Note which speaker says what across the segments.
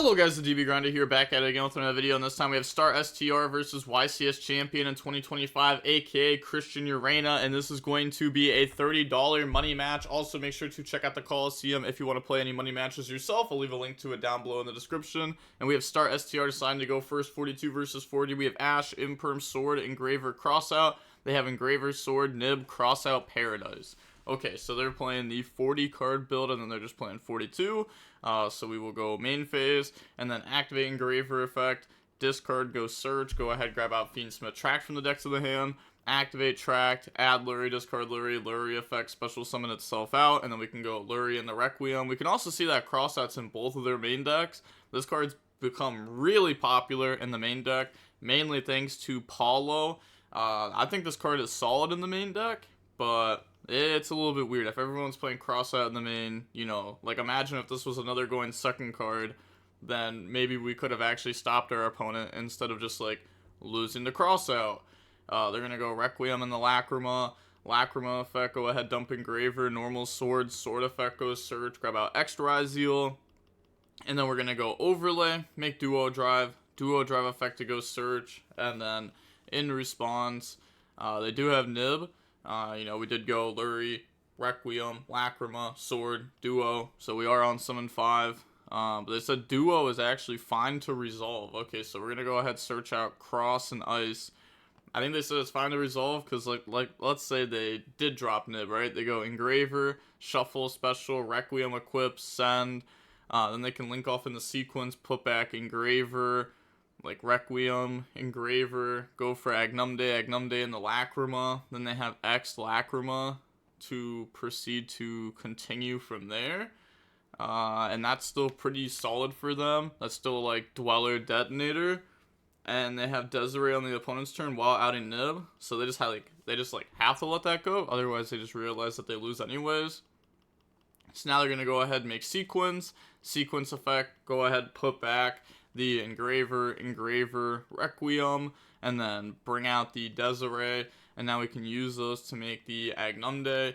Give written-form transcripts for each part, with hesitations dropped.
Speaker 1: Hello guys, the DB Grinder here, back at it again with another video, and this time we have Star STR versus YCS Champion in 2025, aka Christian Urena, and this is going to be a $30 money match. Also, make sure to check out the Coliseum if you want to play any money matches yourself. I'll leave a link to it down below in the description. And we have Star STR deciding to go first, 42 versus 40. We have Ash, Imperm, Sword, Engraver, Crossout. They have Engraver, Sword, Nib, Crossout, Paradise. Okay, so they're playing the 40 card build, and then they're just playing 42. So we will go main phase, and then activate Engraver effect, discard, go search, go ahead, grab out Fiendsmith, track from the decks of the hand, activate tracked, add Lurie, discard Lurie effect, special summon itself out, and then we can go Lurie in the Requiem. We can also see that Crossouts in both of their main decks. This card's become really popular in the main deck, mainly thanks to Paulo. I think this card is solid in the main deck, but it's a little bit weird. If everyone's playing Crossout in the main, you know, like imagine if this was another going second card, then maybe we could have actually stopped our opponent instead of just like losing to Crossout. They're going to go Requiem in the Lacrima. Lacrima effect, go ahead, dump Engraver, normal Sword, Sword effect goes search, grab out extra Ryzeal. And then we're going to go Overlay, make Duo Drive effect to go search, and then in response, they do have Nib. You know, we did go Lurie, Requiem, Lacrima, Sword, Duo, so we are on summon 5. But they said Duo is actually fine to resolve. Okay, so we're gonna go ahead, search out Cross and Ice. I think they said it's fine to resolve because, like let's say they did drop Nib, right? They go Engraver, Shuffle, Special, Requiem, Equip, Send. Then they can link off in the sequence, put back Engraver, like Requiem, Engraver, go for Agnumde in the Lacrima. Then they have X Lacrima to proceed to continue from there. And that's still pretty solid for them. That's still like Dweller, Detonator. And they have Desiree on the opponent's turn while outing Nib. So they just have to let that go. Otherwise they just realize that they lose anyways. So now they're going to go ahead and make Sequence effect, go ahead, put back the Engraver, Requiem, and then bring out the Desiree, and now we can use those to make the Agnumde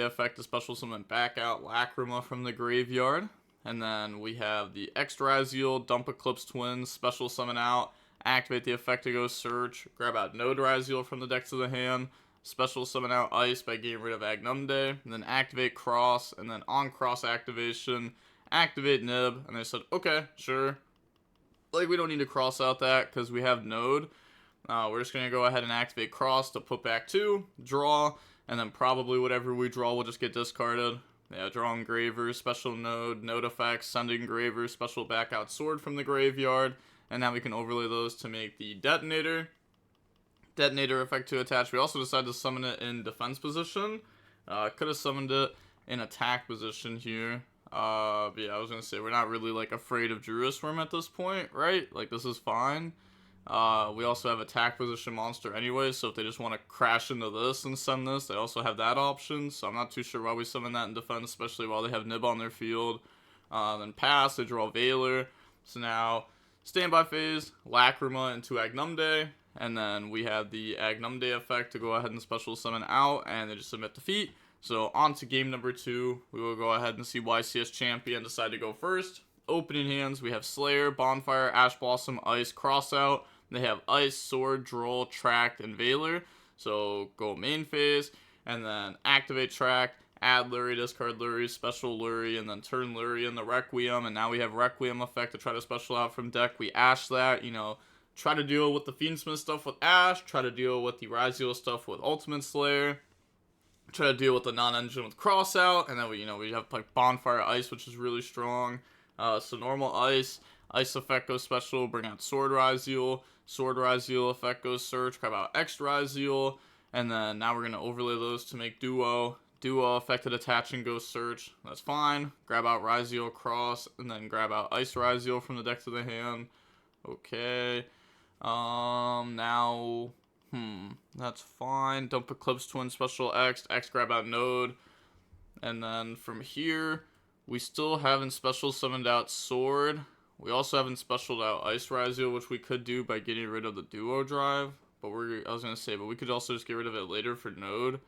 Speaker 1: effect, a special summon back out Lacrima from the graveyard, and then we have the extra Ryzeal, dump Eclipse Twins, special summon out, activate the effect to go search, grab out Node Ryzeal from the decks of the hand, special summon out Ice by getting rid of Agnumde, and then activate Cross, and then on Cross activation, activate Nib, and they said, okay, sure. Like, we don't need to cross out that because we have Node. We're just going to go ahead and activate Cross to put back 2, draw, and then probably whatever we draw will just get discarded. Yeah, draw Engraver, special Node effects, send Engraver, special back out Sword from the graveyard, and now we can overlay those to make the Detonator effect to attach. We also decided to summon it in defense position. Could have summoned it in attack position here. But yeah, I was gonna say, we're not really like afraid of Druisworm at this point, right? Like, this is fine. We also have attack position monster anyway, so if they just want to crash into this and send this, they also have that option. So I'm not too sure why we summon that in defense, especially while they have Nib on their field. Then pass, they draw Veiler. So now, standby phase, Lacrima into Agnumde, and then we have the Agnumde effect to go ahead and special summon out, and they just submit defeat. So on to game number 2, we will go ahead and see YCS Champion decide to go first. Opening hands, we have Slayer, Bonfire, Ash Blossom, Ice, Crossout. They have Ice, Sword, Droll, Tracked, and Veiler. So go main phase, and then activate Tracked, add Lurie, discard Lurie, special Lurie, and then turn Lurie in the Requiem. And now we have Requiem effect to try to special out from deck. We Ash that, you know, try to deal with the Fiendsmith stuff with Ash, try to deal with the Ryzeal stuff with Ultimate Slayer. Try to deal with the non-engine with Crossout, and then we have like Bonfire Ice, which is really strong. So normal Ice effect goes special, bring out Sword Ryzeal effect goes search, grab out X Ryzeal, and then now we're gonna overlay those to make Duo affected attach and go search. That's fine. Grab out Ryzeal Cross, and then grab out Ice Ryzeal from the decks of the hand. Okay. Now. That's fine. Dump Eclipse Twin, special X grab out Node. And then from here, we still haven't special summoned out Sword. We also haven't specialed out Ice Ryzeal, which we could do by getting rid of the Duo Drive. But we could also just get rid of it later for Node.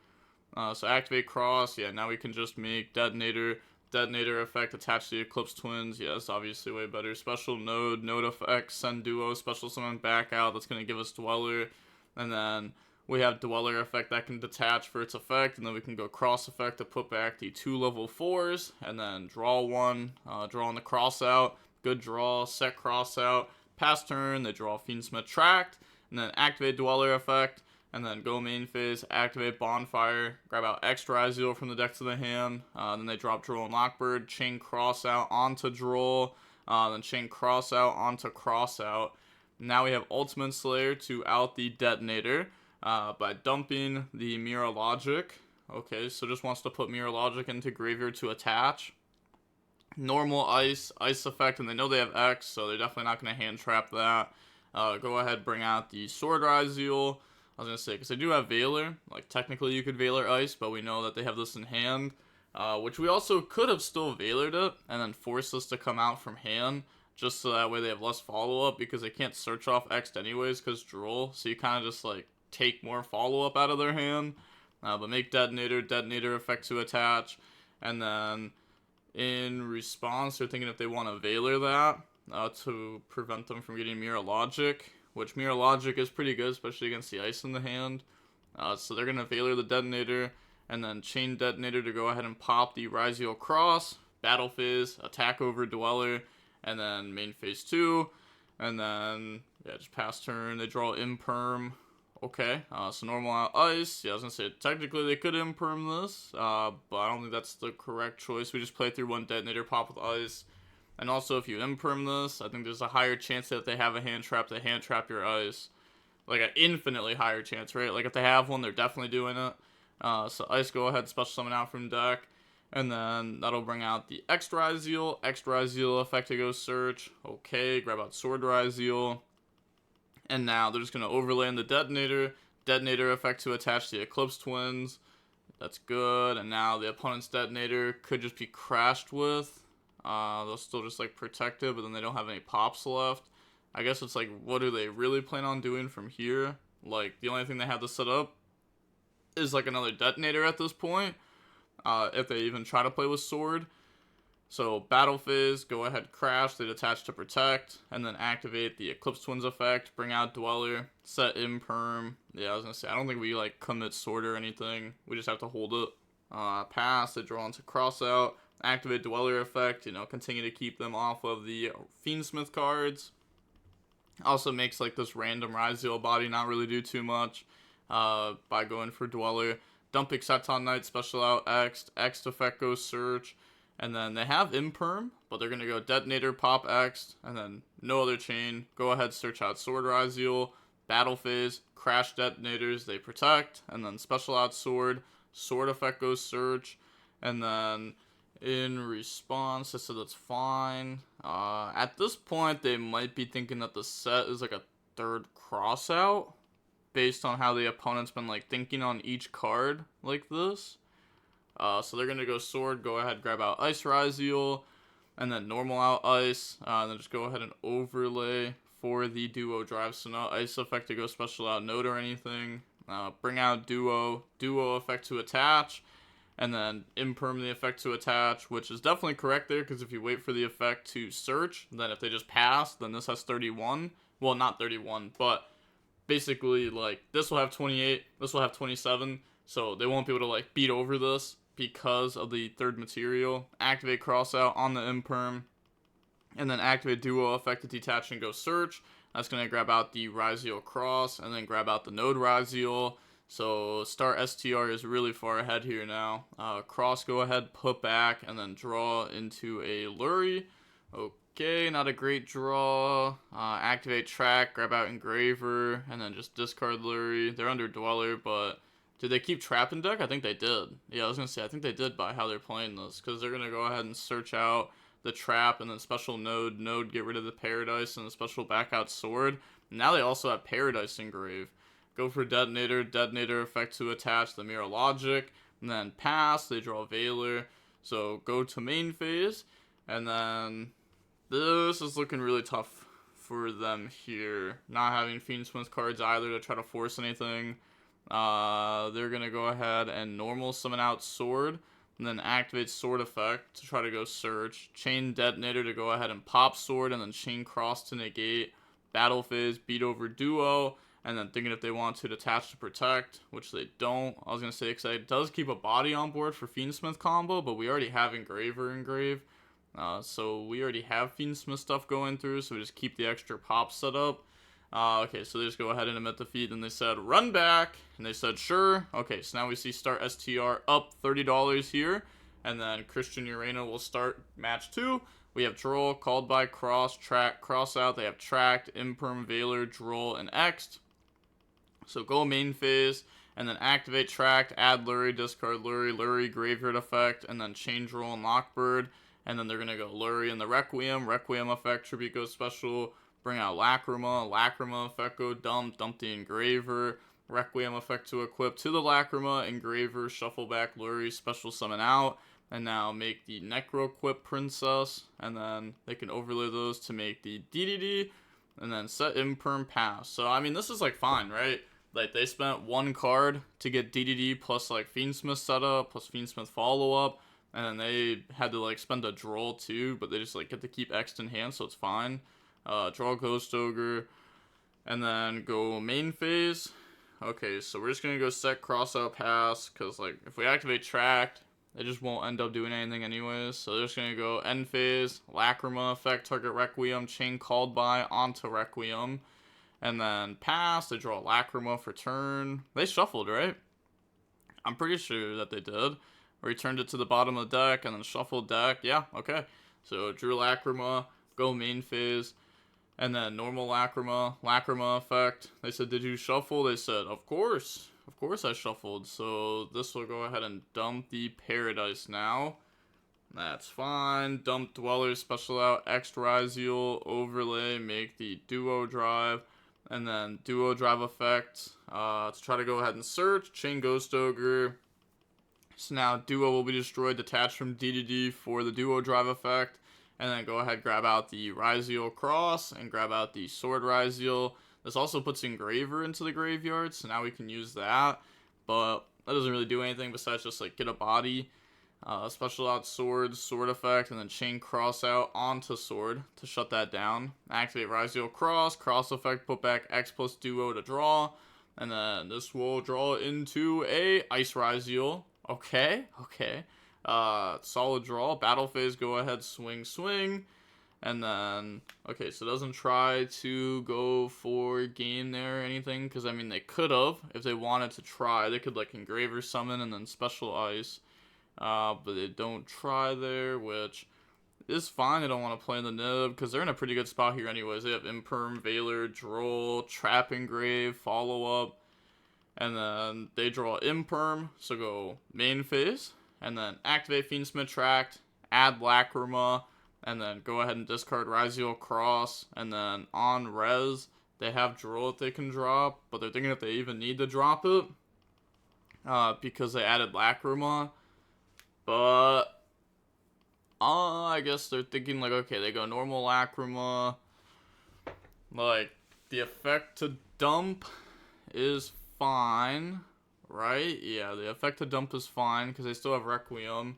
Speaker 1: So activate Cross. Yeah, now we can just make Detonator Detonator effect, attach the Eclipse Twins. Yeah, that's obviously way better. Special node, node effect, send duo, special summon back out. That's going to give us Dweller. And then we have Dweller effect that can detach for its effect. And then we can go cross effect to put back the 2 level 4s. And then draw one, draw on the cross out. Good draw, set cross out. Pass turn, they draw Fiendsmith Tract. And then activate Dweller effect. And then go main phase, activate Bonfire, grab out X Ryzeal from the deck to the hand. Then they drop Droll and Lockbird, chain cross out onto Droll, then chain cross out onto cross out. Now we have Ultimate Slayer to out the Detonator by dumping the Mirror Logic. Okay, so just wants to put Mirror Logic into Graveyard to attach. Normal ice effect, and they know they have X, so they're definitely not going to hand trap that. Go ahead, bring out the Sword Ryzeal. I was going to say, because they do have Veiler. Like, technically you could Veiler Ice, but we know that they have this in hand. Which we also could have still Veilered it, and then forced this to come out from hand, just so that way they have less follow-up, because they can't search off X anyways, because Droll. So you kind of just, like, take more follow-up out of their hand. But make Detonator effect to attach. And then, in response, they're thinking if they want to Veiler that, to prevent them from getting Mirror Logic. Which Mirror Logic is pretty good, especially against the ice in the hand. So they're going to Veiler the Detonator, and then chain Detonator to go ahead and pop the Ryzeal Cross, Battle Phase, attack over Dweller, and then main phase 2. And then, yeah, just pass turn, they draw Imperm. Okay, so normal out ice. Yeah, I was going to say, technically they could Imperm this, but I don't think that's the correct choice. We just play through one Detonator, pop with ice. And also, if you Imperm this, I think there's a higher chance that if they have a hand trap, they hand trap your ice. Like, an infinitely higher chance, right? Like, if they have one, they're definitely doing it. So ice, go ahead, special summon out from deck. And then that'll bring out the X Ryzeal. X Ryzeal effect to go search. Okay, grab out Sword Ryzeal. And now they're just going to overlay in the Detonator. Detonator effect to attach the Eclipse Twins. That's good. And now the opponent's Detonator could just be crashed with. They'll still just, like, protect it, but then they don't have any pops left. I guess it's like, what do they really plan on doing from here? Like, the only thing they have to set up is, like, another Detonator at this point, if they even try to play with Sword. So, Battle Phase, go ahead, crash, they detach to protect, and then activate the Eclipse Twins effect, bring out Dweller, set Imperm. Yeah, I was gonna say, I don't think we, like, commit Sword or anything. We just have to hold it. Pass, they draw into cross out. Activate Dweller effect, you know, continue to keep them off of the Fiendsmith cards. Also makes, like, this random Ryzeal body not really do too much by going for Dweller. Dump Excepton Knight, special out X. X effect goes search. And then they have Imperm, but they're going to go Detonator, pop X, and then no other chain. Go ahead, search out Sword Ryzeal. Battle Phase, crash Detonators, they protect. And then special out Sword. Sword effect goes search. And then in response, I said that's fine. At this point, they might be thinking that the set is like a third cross out, based on how the opponent's been, like, thinking on each card like this. So they're going to go Sword, go ahead, grab out Ice Ryzeal, and then normal out Ice, and then just go ahead and overlay for the Duo Drive. So no Ice effect to go special out Node or anything. Bring out Duo effect to attach, and then Imperm the effect to attach, which is definitely correct there, because if you wait for the effect to search, then if they just pass, then this has 31. Well, not 31, but basically, like, this will have 28, this will have 27, so they won't be able to, like, beat over this because of the third material. Activate Crossout on the Imperm, and then activate Duo effect to detach and go search. That's going to grab out the Ryzeal Cross, and then grab out the Node Ryzeal. So start STR is really far ahead here now. Cross, go ahead, put back, and then draw into a Lurie. Okay, not a great draw. Activate Track, grab out Engraver, and then just discard Lurie. They're under Dweller, but did they keep Trap in deck? I think they did. Yeah, I was going to say, I think they did by how they're playing this, because they're going to go ahead and search out the Trap, and then special Node, get rid of the Paradise, and the special back out Sword. Now they also have Paradise Engrave. Go for Detonator effect to attach the Mirror Logic, and then pass, they draw Veiler. So go to main phase, and then this is looking really tough for them here. Not having Fiendsmith cards either to try to force anything. They're going to go ahead and normal summon out Sword. and then activate sword effect to try to go search, chain detonator to go ahead and pop sword, and then chain cross to negate, battle phase, beat over duo, and then thinking if they want to detach to protect, which they don't. I was going to say, because it does keep a body on board for Fiendsmith combo, but we already have Engraver engrave. So we already have Fiendsmith stuff going through, so we just keep the extra pop set up. Okay, so they just go ahead and admit defeat, and they said, run back, and they said, sure. Okay, so now we see start STR up $30 here, and then Christian Urena will start match 2. We have Droll, Called by, Cross, Track, Cross out. They have Tracked, Imperm, Veiler, Droll, and X'd. So go main phase, and then activate Tracked, add Lurie, discard Lurie, Graveyard effect, and then chain Droll and Lockbird. And then they're going to go Lurie and the Requiem effect, Tribute goes special, bring out Lacrima effect go dump the Engraver, Requiem effect to equip to the Lacrima, Engraver, shuffle back Lurie, special summon out, and now make the Necroquip Princess, and then they can overlay those to make the DDD, and then set Imperm pass. So, I mean, this is, like, fine, right? Like, they spent 1 card to get DDD plus, like, Fiendsmith setup, plus Fiendsmith follow-up, and then they had to, like, spend a Droll, too, but they just, like, get to keep X in hand, so it's fine. Draw Ghost Ogre, and then go main phase. Okay, so we're just going to go set cross out pass, because, like, if we activate Tracked, it just won't end up doing anything anyways. So they're just going to go end phase, Lacrima effect, target Requiem, chain Called by onto Requiem, and then pass, they draw Lacrima for turn. They shuffled, right? I'm pretty sure that they did. Returned it to the bottom of the deck, and then shuffled deck. Yeah, okay. So drew Lacrima, go main phase, and then normal Lacrima effect. They said, did you shuffle? They said, of course I shuffled. So this will go ahead and dump the Paradise now. That's fine. Dump Dweller, special out, X Ryzeal, overlay, make the Duo Drive, and then Duo Drive effect to try to go ahead and search, chain Ghost Ogre. So now Duo will be destroyed, detached from DDD for the Duo Drive effect. And then go ahead, grab out the Ryzeal Cross, and grab out the Sword Ryzeal. This also puts Engraver into the graveyard, so now we can use that. But that doesn't really do anything besides just, like, get a body. Special out Sword effect, and then chain Cross out onto Sword to shut that down. Activate Ryzeal Cross effect, put back X plus Duo to draw. And then this will draw into a Ice Ryzeal. Okay. Solid draw. Battle phase, go ahead, swing. And then, okay, so it doesn't try to go for game there or anything, because, I mean, they could have, if they wanted to try. They could, like, Engraver summon and then special ice. But they don't try there, which is fine. They don't want to play in the nib, because they're in a pretty good spot here anyways. They have Imperm, Veiler, Droll, Trap Engrave, follow-up. And then they draw Imperm, so go main phase. And then activate Fiendsmith Tracked, add Lacrima, and then go ahead and discard Ryzeal Cross. And then on res, they have Droll that they can drop, but they're thinking if they even need to drop it, because they added Lacrima. But I guess they're thinking, like, okay, they go normal Lacrima. Like, the effect to dump is fine. Right? Yeah, the effect to dump is fine, because they still have Requiem.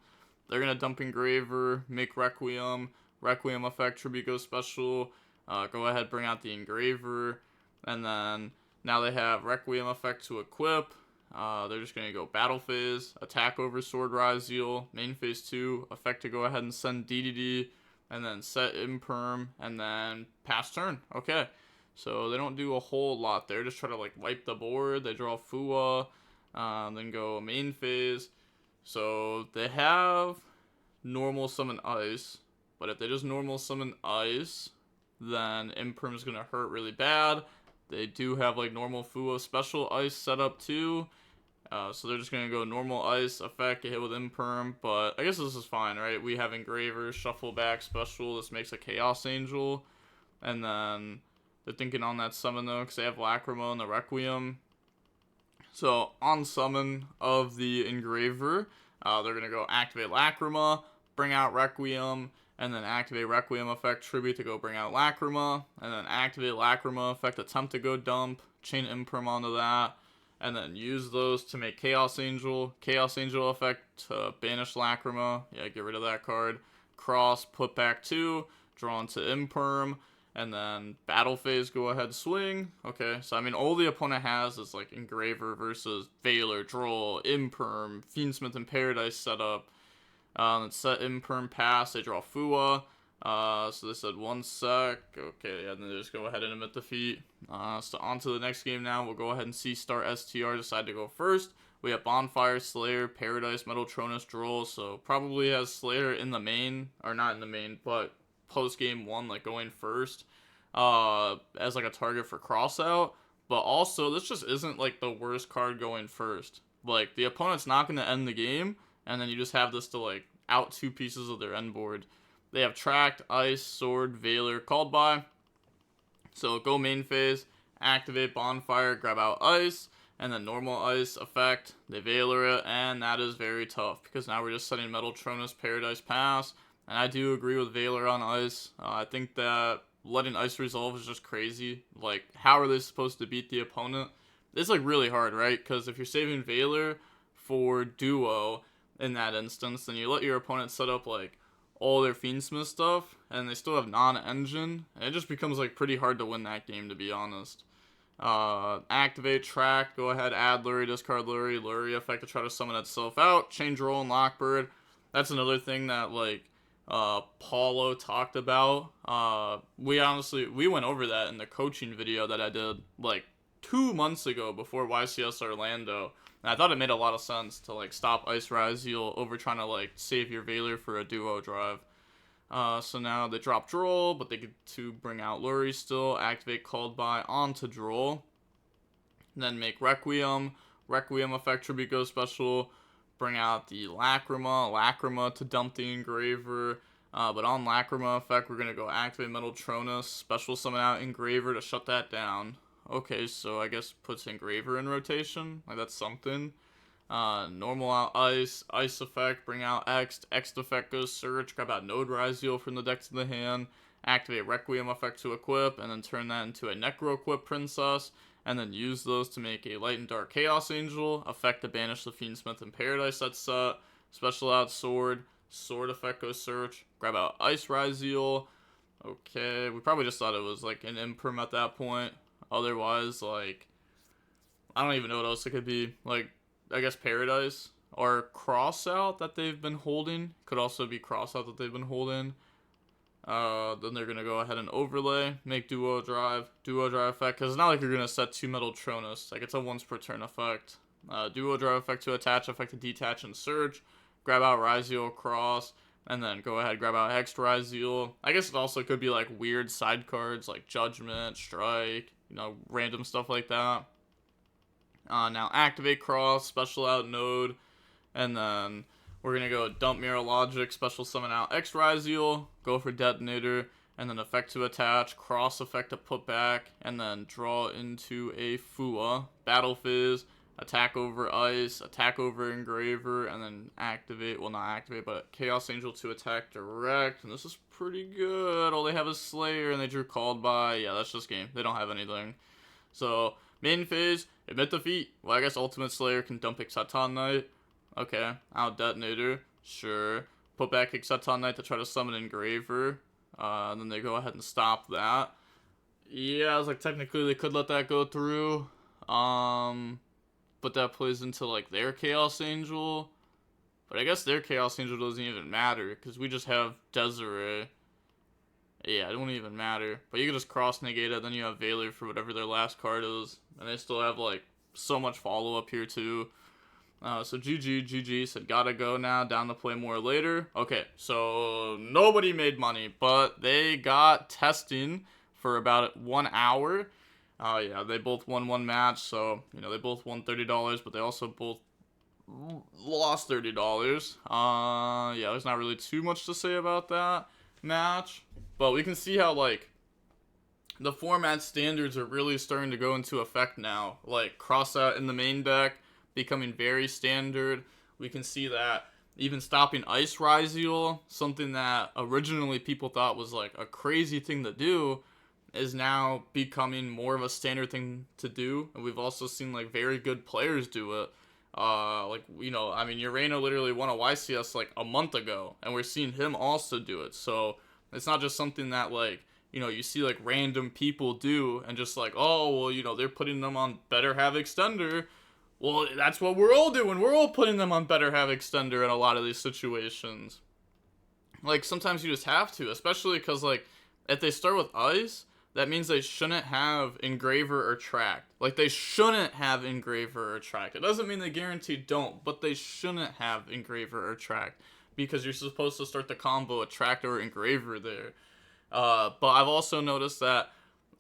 Speaker 1: They're going to dump Engraver, make Requiem effect, Tribute goes special, go ahead, bring out the Engraver, and then now they have Requiem effect to equip. They're just going to go battle phase, attack over Sword Ryzeal, main phase 2, effect to go ahead and send DDD, and then set Imperm, and then pass turn. Okay, so they don't do a whole lot there, just try to, like, wipe the board. They draw Fua. Then go main phase. So they have normal summon ice, but if they just normal summon ice, then Imperm is gonna hurt really bad. They do have, like, normal Fua special ice set up too, so they're just gonna go normal ice effect, get hit with Imperm. But I guess this is fine, right? We have Engraver, shuffle back special. This makes a Chaos Angel, and then they're thinking on that summon though, because they have Lacrima and the Requiem. So, on summon of the Engraver, they're going to go activate Lacrima, bring out Requiem, and then activate Requiem effect, Tribute to go bring out Lacrima, and then activate Lacrima effect, attempt to go dump, chain Imperm onto that, and then use those to make Chaos Angel effect to banish Lacrima. Yeah, get rid of that card. Cross, put back 2, draw into Imperm, and then battle phase, go ahead, swing. Okay, so I mean, all the opponent has is like Engraver versus Veiler, Droll, Imperm, Fiendsmith and Paradise setup. Let's set Imperm pass, they draw Fua. So they said 1 sec. Okay, yeah, then they just go ahead and emit defeat. So on to the next game now. We'll go ahead and see Start STR decide to go first. We have Bonfire, Slayer, Paradise, Metaltronus, Droll. So probably has Slayer in the main, or not in the main, but post game 1, like going first, as like a target for crossout. But also, this just isn't like the worst card going first. Like, the opponent's not going to end the game, and then you just have this to like out 2 pieces of their end board. They have Tracked, Ice, Sword, Veiler, Called By. So go main phase, activate Bonfire, grab out Ice, and then normal Ice effect, they Veiler it, and that is very tough, because now we're just setting Metaltronus, Paradise Pass, and I do agree with Veiler on Ice. I think that letting Ice resolve is just crazy. Like, how are they supposed to beat the opponent? It's like really hard, right? Because if you're saving Veiler for duo in that instance, then you let your opponent set up like all their Fiendsmith stuff, and they still have non-engine, and it just becomes like pretty hard to win that game, to be honest. Activate, track, go ahead, add Lurie, discard Lurie effect to try to summon itself out, change role and Lockbird. That's another thing that like Paulo talked about. We went over that in the coaching video that I did like 2 months ago before YCS Orlando. And I thought it made a lot of sense to like stop Ice Ryzeal over trying to like save your Veiler for a duo drive. So now they drop Droll, but they get to bring out Lurie still, activate Called By onto Droll. Then make Requiem effect Tribute Go special, bring out the Lacrima to dump the Engraver. But on Lacrima effect, we're going to go activate Metaltronus, special summon out Engraver to shut that down. Okay, so I guess puts Engraver in rotation. Like, that's something. Normal out Ice effect, bring out X effect goes Search, grab out Node Ryzeal from the deck to the hand, activate Requiem effect to equip, and then turn that into a Necro equip Princess, and then use those to make a Light and Dark Chaos Angel, effect to banish the Fiendsmith and Paradise that's set, special out Sword effect goes Search, grab out Ice Ryzeal. Okay, we probably just thought it was like an Imperm at that point. Otherwise, like, I don't even know what else it could be. Like, I guess Paradise or Crossout that they've been holding. Could also be Crossout that they've been holding. Then they're going to go ahead and overlay, make Duo Drive effect. Because it's not like you're going to set 2 Metaltronus. Like, it's a once per turn effect. Duo Drive effect to attach, effect to detach and surge. Grab out Ryzeal, Cross. And then go ahead, grab out Hex Ryzeal. I guess it also could be like weird side cards like Judgment, Strike, you know, random stuff like that. Now activate Cross, special out Node, and then we're going to go dump Mirror Logic, special summon out X Ryzeal, go for Detonator, and then effect to attach, Cross effect to put back, and then draw into a Fua, Battle Fizz, attack over Ice, attack over Engraver, and then activate, well not activate, but Chaos Angel to attack direct, and this is pretty good. All they have is Slayer, and they drew Called By. Yeah, that's just game. They don't have anything. So, main phase, emit defeat. Well, I guess Ultimate Slayer can dump Ixaton Knight. Okay, out Detonator, sure. Put back Ixaton Knight to try to summon Engraver, and then they go ahead and stop that. Yeah, I was like, technically they could let that go through. But that plays into like their Chaos Angel. But I guess their Chaos Angel doesn't even matter, because we just have Desiree. Yeah, it won't even matter. But you can just cross negate it, then you have Veiler for whatever their last card is. And they still have like so much follow up here too. So GG said gotta go now, down to play more later. Okay, so nobody made money, but they got testing for about 1 hour. Yeah, they both won 1 match, so, you know, they both won $30, but they also both lost $30. Yeah, there's not really too much to say about that match, but we can see how, like, the format standards are really starting to go into effect now. Like, Crossout in the main deck becoming very standard. We can see that even stopping Ice Ryzeal, something that originally people thought was, like, a crazy thing to do, is now becoming more of a standard thing to do, and we've also seen like very good players do it. Like, you know, I mean, Urena literally won a YCS like a month ago, and we're seeing him also do it. So it's not just something that, like, you know, you see like random people do and just like, oh, well, you know, they're putting them on Better Have Extender. Well, that's what we're all doing. We're all putting them on Better Have Extender in a lot of these situations. Like, sometimes you just have to, especially because, like, if they start with Ice, that means they shouldn't have Engraver or Tracked. Like, they shouldn't have Engraver or Tracked. It doesn't mean they guaranteed don't, but they shouldn't have Engraver or Tracked, because you're supposed to start the combo with Tracked or Engraver there. But I've also noticed that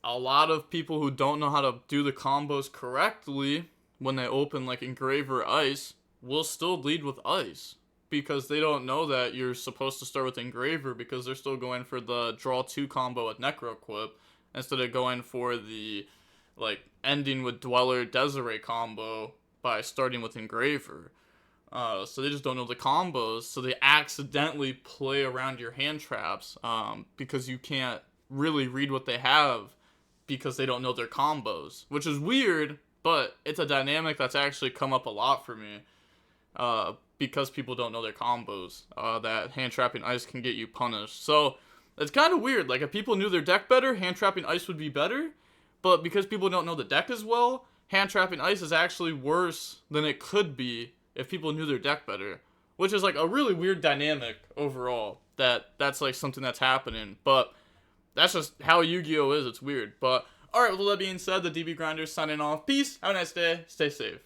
Speaker 1: a lot of people who don't know how to do the combos correctly when they open like Engraver Ice will still lead with Ice, because they don't know that you're supposed to start with Engraver, because they're still going for the draw 2 combo with Necro Equip instead of going for the like ending with Dweller Desiree combo by starting with Engraver. So they just don't know the combos, so they accidentally play around your hand traps, because you can't really read what they have because they don't know their combos, which is weird, but it's a dynamic that's actually come up a lot for me, because people don't know their combos, that hand trapping Ice can get you punished. So it's kind of weird. Like, if people knew their deck better, hand trapping Ice would be better, but because people don't know the deck as well, hand trapping Ice is actually worse than it could be if people knew their deck better, which is like a really weird dynamic overall. That's like something that's happening, but that's just how Yu-Gi-Oh is. It's weird. But all right, with all that being said, the DB Grinders signing off. Peace. Have a nice day. Stay safe.